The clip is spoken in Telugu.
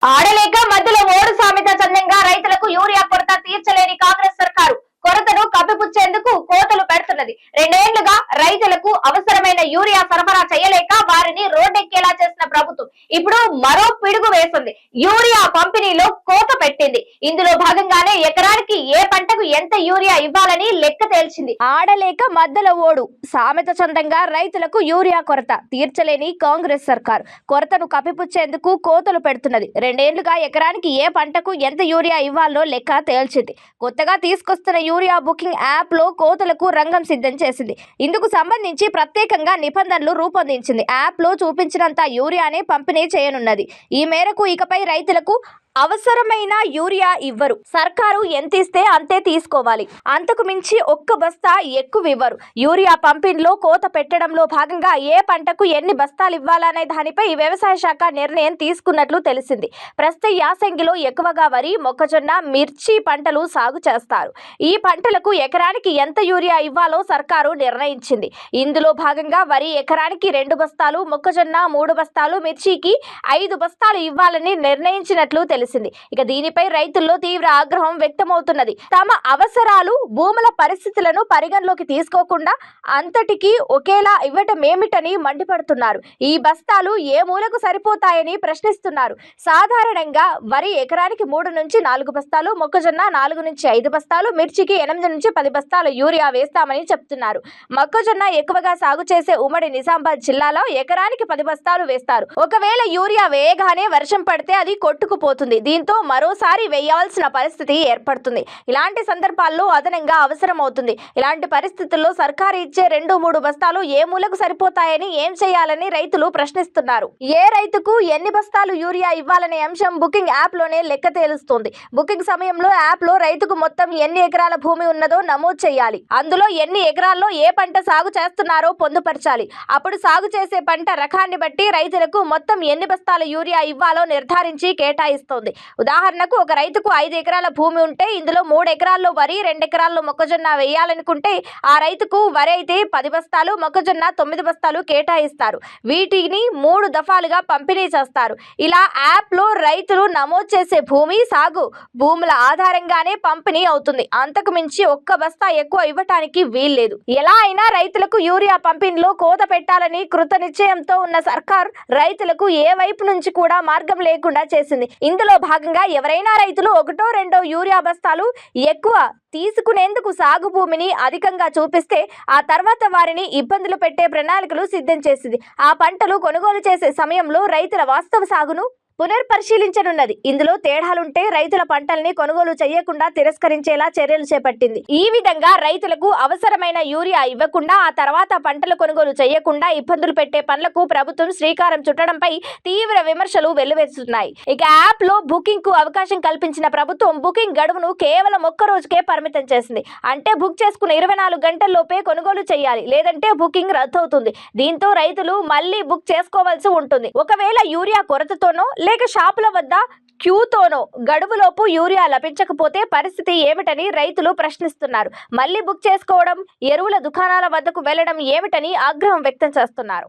ఆడలేక మధ్యలో ఓడు సామెత చందంగా రైతులకు యూరియా కొరత తీర్చలేని కాంగ్రెస్ సర్కారు కొరతను కప్పిపుచ్చేందుకు కోతలు పెడుతున్నది. రెండేళ్లుగా రైతులకు అవసరమైన యూరియా సరఫరా చేయలేక వారిని రోడ్డెక్కేలా చేసిన ప్రభుత్వం ఇప్పుడు మరో పిడుగు వేసింది. యూరియా పంపిణీలో కోత పెట్టింది. ఇందులో భాగంగానే ఎకరానికి ఏ పంటకు ఎంత యూరియా ఇవ్వాలని లెక్క తేల్చింది. ఆడలేక మధ్యలో ఓడు సామెత చందంగా రైతులకు యూరియా కొరత తీర్చలేని కాంగ్రెస్ సర్కార్ కొరతను కప్పిపుచ్చేందుకు కోతలు పెడుతున్నది. రెండేళ్లుగా ఎకరానికి ఏ పంటకు ఎంత యూరియా ఇవ్వాలో లెక్క తేల్చింది. కొత్తగా తీసుకొస్తున్న యూరియా బుకింగ్ యాప్ లో కోతలకు రంగం సిద్ధం చేసింది. ఇందుకు సంబంధించి ప్రత్యేకంగా నిబంధనలు రూపొందించింది. యాప్ లో చూపించినంత యూరియానే పంపిణీ చేయనున్నది. ఈ మేరకు ఇకపై రైతులకు అవసరమైన యూరియా ఇవ్వరు. సర్కారు ఎంత ఇస్తే అంతే తీసుకోవాలి. అంతకు మించి ఒక్క బస్తా ఎక్కువ ఇవ్వరు. యూరియా పంపిణీలో కోత పెట్టడంలో భాగంగా ఏ పంటకు ఎన్ని బస్తాలు ఇవ్వాలనే దానిపై వ్యవసాయ శాఖ నిర్ణయం తీసుకున్నట్లు తెలిసింది. ప్రస్తుత యాసంగిలో ఎక్కువగా వరి, మొక్కజొన్న, మిర్చి పంటలు సాగు చేస్తారు. ఈ పంటలకు ఎకరానికి ఎంత యూరియా ఇవ్వాలో సర్కారు నిర్ణయించింది. ఇందులో భాగంగా వరి ఎకరానికి 2 బస్తాలు, మొక్కజొన్న 3 బస్తాలు, మిర్చికి 5 బస్తాలు ఇవ్వాలని నిర్ణయించినట్లు తెలిసింది. ఇక దీనిపై రైతుల్లో తీవ్ర ఆగ్రహం వ్యక్తమవుతున్నది. తమ అవసరాలు, భూముల పరిస్థితులను పరిగణలోకి తీసుకోకుండా అంతటికి ఒకేలా ఇవ్వటమేమిటని మండిపడుతున్నారు. ఈ బస్తాలు ఏ మూలకు సరిపోతాయని ప్రశ్నిస్తున్నారు. సాధారణంగా వరి ఎకరానికి 3 నుంచి 4 బస్తాలు, మొక్కజొన్న 4 నుంచి 5 బస్తాలు, మిర్చికి 8 నుంచి 10 బస్తాల యూరియా వేస్తామని చెప్తున్నారు. మొక్కజొన్న ఎక్కువగా సాగు చేసే ఉమ్మడి నిజామాబాద్ జిల్లాలో ఎకరానికి 10 బస్తాలు వేస్తారు. ఒకవేళ యూరియా వేయగానే వర్షం పడితే అది కొట్టుకుపోతుంది. దీంతో మరోసారి వేయాల్సిన పరిస్థితి ఏర్పడుతుంది. ఇలాంటి సందర్భాల్లో అదనంగా అవసరం అవుతుంది. ఇలాంటి పరిస్థితుల్లో సర్కారు ఇచ్చే 2-3 బస్తాలు ఏ మూలకు సరిపోతాయని ఏం చేయాలని రైతులు ప్రశ్నిస్తున్నారు. ఏ రైతుకు ఎన్ని బస్తాలు యూరియా ఇవ్వాలనే అంశం బుకింగ్ యాప్ లోనే లెక్క తేలుస్తోంది. బుకింగ్ సమయంలో యాప్ లో రైతుకు మొత్తం ఎన్ని ఎకరాల భూమి ఉన్నదో నమోదు చేయాలి. అందులో ఎన్ని ఎకరాల్లో ఏ పంట సాగు చేస్తున్నారో పొందుపరచాలి. అప్పుడు సాగు చేసే పంట రకాన్ని బట్టి రైతులకు మొత్తం ఎన్ని బస్తాల యూరియా ఇవ్వాలో నిర్ధారించి కేటాయిస్తుంది. ఉదాహరణకు ఒక రైతుకు 5 ఎకరాల భూమి ఉంటే ఇందులో 3 ఎకరాల్లో వరి, 2 ఎకరాల్లో మొక్కజొన్న వేయాలనుకుంటే ఆ రైతుకు వరి అయితే 10 బస్తాలు, మొక్కజొన్న 9 బస్తాలు కేటాయిస్తారు. వీటిని 3 దఫాలుగా పంపిణీ చేస్తారు. ఇలా యాప్ లో రైతులు నమోదు చేసే భూమి, సాగు భూముల ఆధారంగానే పంపిణీ అవుతుంది. అంతకు మించి ఒక్క బస్తా ఎక్కువ ఇవ్వటానికి వీల్లేదు. ఎలా అయినా రైతులకు యూరియా పంపిణీలో కోత పెట్టాలని కృత నిశ్చయంతో ఉన్న సర్కార్ రైతులకు ఏ వైపు నుంచి కూడా మార్గం లేకుండా చేసింది. ఇందులో భాగంగా ఎవరైనా రైతులు 1-2 యూరియా బస్తాలు ఎక్కువ తీసుకునేందుకు సాగు భూమిని అధికంగా చూపిస్తే ఆ తర్వాత వారిని ఇబ్బందులు పెట్టే ప్రణాళికలు సిద్ధం చేసింది. ఆ పంటలు కొనుగోలు చేసే సమయంలో రైతుల వాస్తవ సాగును పునర్పరిశీలించనున్నది. ఇందులో తేడాలుంటే రైతుల పంటల్ని కొనుగోలు చేయకుండా తిరస్కరించేలా చర్యలు చేపట్టింది. ఈ విధంగా రైతులకు అవసరమైన యూరియా ఇవ్వకుండా ఆ తర్వాత పంటలు కొనుగోలు చేయకుండా ఇబ్బందులు పెట్టే పనులకు ప్రభుత్వం శ్రీకారం చుట్టడంపై తీవ్ర విమర్శలు వెల్లువెత్తుతున్నాయి. ఇక యాప్ లో బుకింగ్ కు అవకాశం కల్పించిన ప్రభుత్వం బుకింగ్ గడువును కేవలం 1 రోజుకే పరిమితం చేసింది. అంటే బుక్ చేసుకున్న 24 గంటల్లోపే కొనుగోలు చేయాలి, లేదంటే బుకింగ్ రద్దవుతుంది. దీంతో రైతులు మళ్లీ బుక్ చేసుకోవాల్సి ఉంటుంది. ఒకవేళ యూరియా కొరతతోనో లేక షాపుల వద్ద క్యూతోనో గడువులోపు యూరియా లభించకపోతే పరిస్థితి ఏమిటని రైతులు ప్రశ్నిస్తున్నారు. మళ్లీ బుక్ చేసుకోవడం, ఎరువుల దుకాణాల వద్దకు వెళ్లడం ఏమిటని ఆగ్రహం వ్యక్తం చేస్తున్నారు.